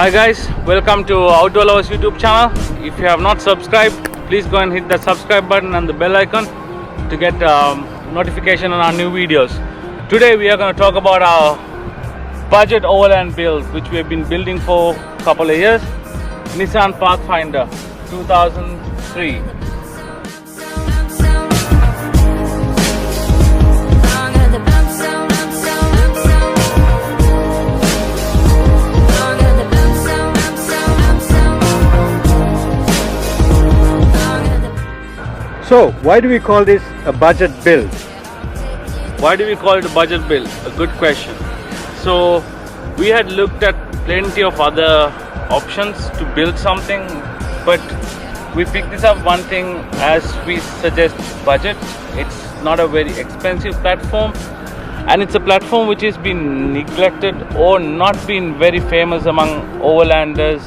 Hi guys, welcome to Outdoor Lovers YouTube channel. If you have not subscribed, please go and hit the subscribe button and the bell icon to get notification on our new videos. Today we are going to talk about our budget overland build, which we have been building for a couple of years. Nissan Pathfinder 2003. So, why do we call this a budget build? Why do we call it a budget build? A good question. So, we had looked at plenty of other options to build something, but we picked this up one thing as we suggest budget. It's not a very expensive platform, and it's a platform which has been neglected or not been very famous among overlanders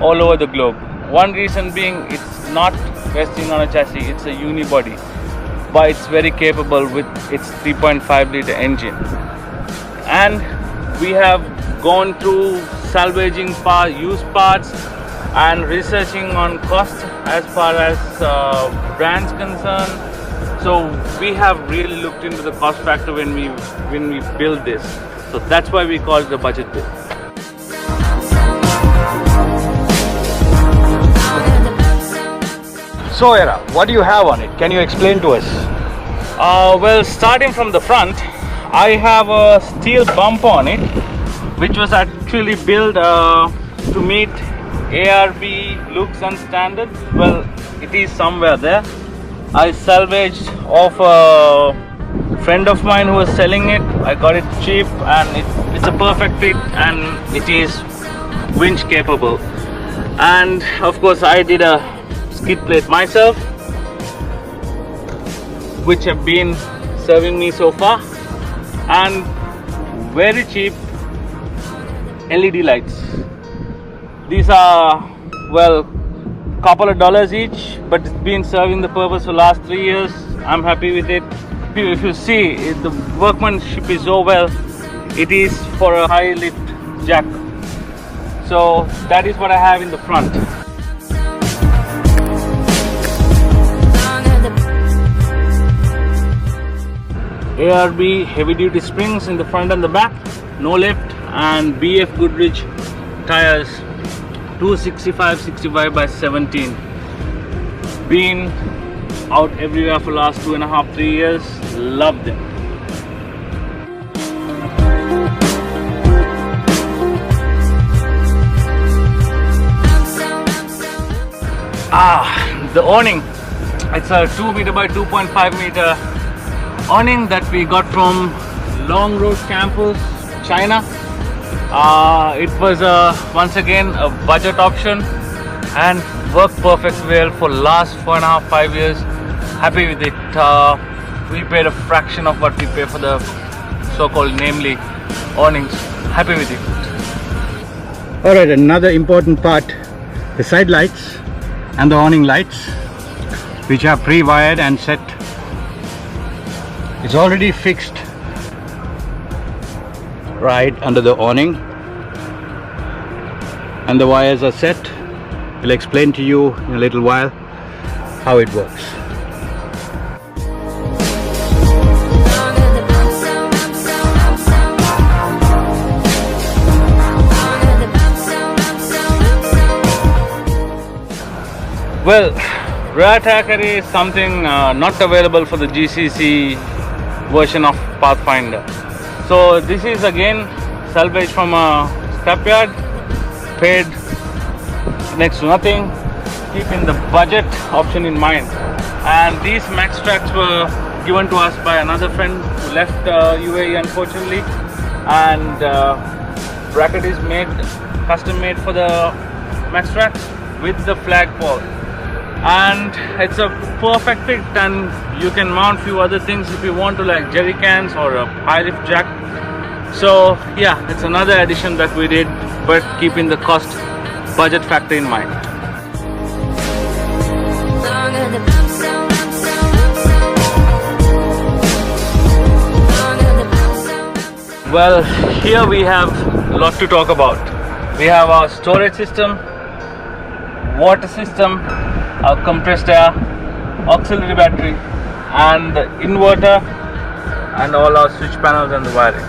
all over the globe. One reason being it's not resting on a chassis, it's a unibody, but it's very capable with its 3.5 liter engine. And we have gone through salvaging used parts and researching on cost as far as brands concerned. So we have really looked into the cost factor when we build this. So that's why we call it a budget build. So, Era, what do you have on it? Can you explain to us? Well, starting from the front, I have a steel bump on it, which was actually built to meet ARB looks and standards. Well, it is somewhere there. I salvaged off a friend of mine who was selling it. I got it cheap, and it's a perfect fit, and it is winch capable. And of course, I did a skid plate myself, which have been serving me so far, and very cheap LED lights. These are, well, couple of dollars each, but it's been serving the purpose for the last 3 years. I'm happy with it. If you see, the workmanship is so well. It is for a high lift jack. So that is what I have in the front. ARB heavy duty springs in the front and the back, no lift, and BF Goodrich tires, 265/65 by 17. Been out everywhere for last 2.5-3 years. Love them. The awning. It's a 2 meter by 2.5 meter awning that we got from Long Road Campus, China. It was once again a budget option and worked perfect well for last 4.5-5 years. Happy with it. We paid a fraction of what we pay for the so-called namely awnings. Happy with it. Alright, another important part, the side lights and the awning lights, which are pre-wired and set. It's already fixed right under the awning, and the wires are set. I'll explain to you in a little while how it works. Well, rear tracker is something not available for the GCC version of Pathfinder. So this is again salvaged from a scrapyard, paid next to nothing, keeping the budget option in mind. And these max tracks were given to us by another friend who left UAE unfortunately, and bracket is custom made for the max tracks with the flagpole, and it's a perfect fit, and you can mount few other things if you want to, like jerry cans or a high lift jack. So yeah, it's another addition that we did, but keeping the cost budget factor in mind. Well, here we have a lot to talk about. We have our storage system, water system, our compressed air, auxiliary battery, and the inverter, and all our switch panels and the wiring.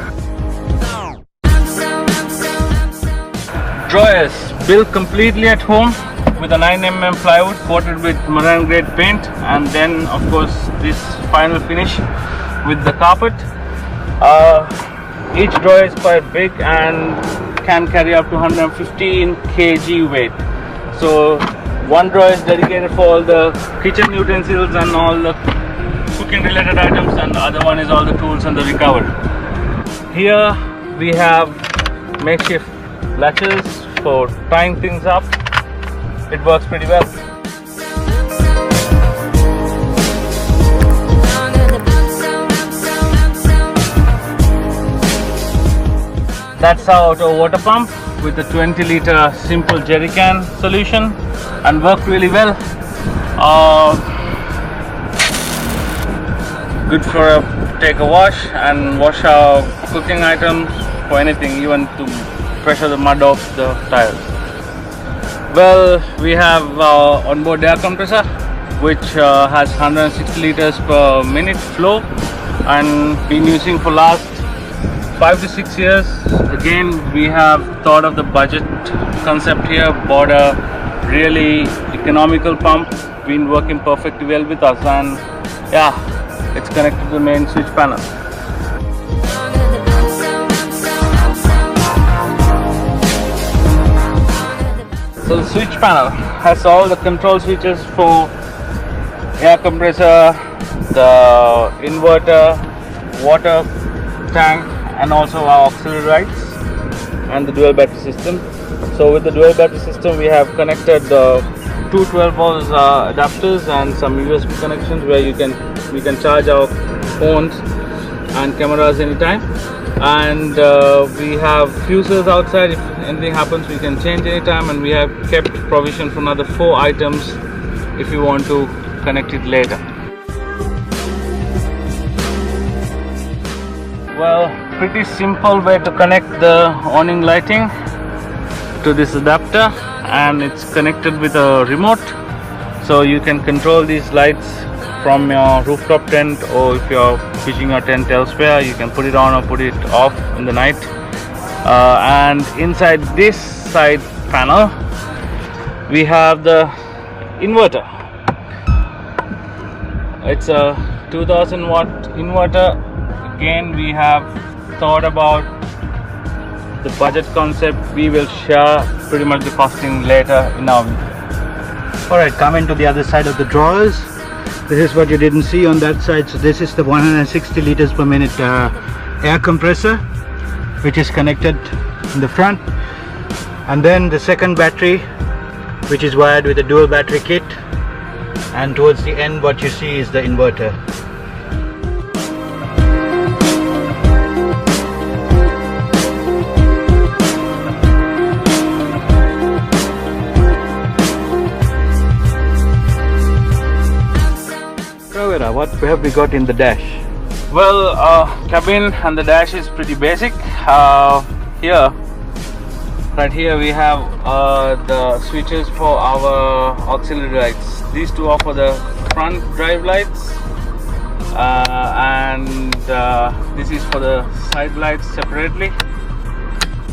Drawers built completely at home with a 9mm plywood coated with marine grade paint, and then of course this final finish with the carpet. Each drawer is quite big and can carry up to 115 kg weight. So one drawer is dedicated for all the kitchen utensils and all the cooking related items, and the other one is all the tools and the recovery. Here we have makeshift latches for tying things up. It works pretty well. That's our auto water pump with a 20-liter simple jerry can solution, and worked really well. Good for take a wash and wash our cooking items, for anything, even to pressure the mud off the tires. Well, we have our onboard air compressor, which has 160 liters per minute flow, and been using for last 5 to 6 years. Again, we have thought of the budget concept here, bought a really economical pump, been working perfectly well with us, and yeah, it's connected to the main switch panel. So the switch panel has all the control switches for air compressor, the inverter, water tank, and also our auxiliary lights, and the dual battery system. So with the dual battery system, we have connected two 12-volt adapters and some USB connections where we can charge our phones and cameras anytime. And we have fuses outside. If anything happens, we can change anytime, and we have kept provision for another 4 items if you want to connect it later. Well, pretty simple way to connect the awning lighting to this adapter, and it's connected with a remote, so you can control these lights from your rooftop tent, or if you're pitching your tent elsewhere, you can put it on or put it off in the night. And inside this side panel we have the inverter. It's a 2000 watt inverter. Again, we have thought about the budget concept. We will share pretty much the costing later in our video. Alright, coming to the other side of the drawers. This is what you didn't see on that side. So this is the 160 liters per minute air compressor, which is connected in the front, and then the second battery, which is wired with a dual battery kit, and towards the end what you see is the inverter. What have we got in the dash? Well, cabin and the dash is pretty basic. Right here we have the switches for our auxiliary lights. These two are for the front drive lights, and this is for the side lights separately.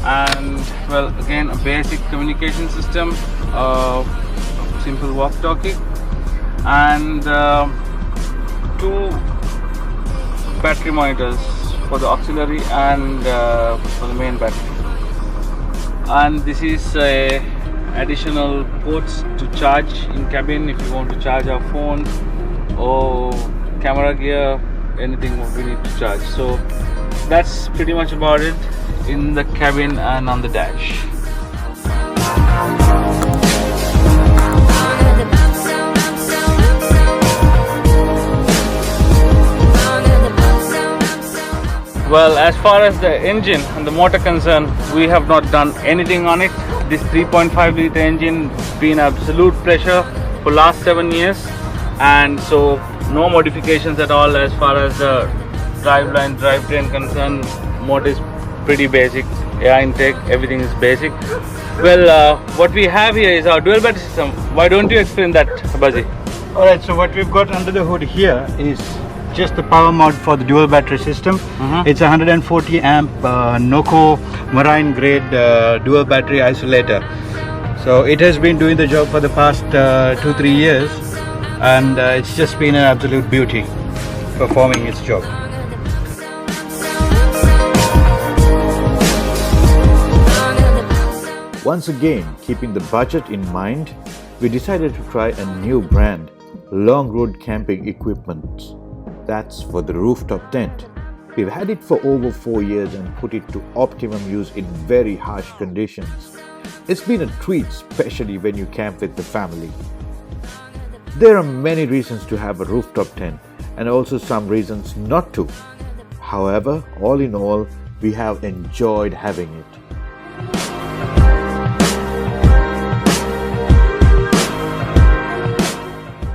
And well, again, a basic communication system, simple walkie-talkie, and 2 battery monitors for the auxiliary and for the main battery. And this is additional ports to charge in cabin if you want to charge our phone or camera gear, anything we need to charge. So that's pretty much about it in the cabin and on the dash. Well, as far as the engine and the motor concerned, we have not done anything on it. This 3.5 liter engine been absolute pleasure for last 7 years, and so no modifications at all as far as the drivetrain concerned. Motor is pretty basic, air intake, everything is basic. Well, what we have here is our dual battery system. Why don't you explain that, Bazi? Alright, so what we've got under the hood here is just the power mod for the dual battery system. It's a 140 amp NOCO marine grade dual battery isolator. So it has been doing the job for the past 2-3 years, and it's just been an absolute beauty performing its job. Once again, keeping the budget in mind, we decided to try a new brand, long road camping equipment. That's for the rooftop tent. We've had it for over 4 years and put it to optimum use in very harsh conditions. It's been a treat, especially when you camp with the family. There are many reasons to have a rooftop tent and also some lots not to. However, all in all, we have enjoyed having it.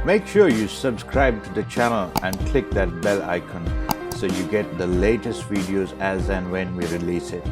Make sure you subscribe to the channel and click that bell icon so you get the latest videos as and when we release it.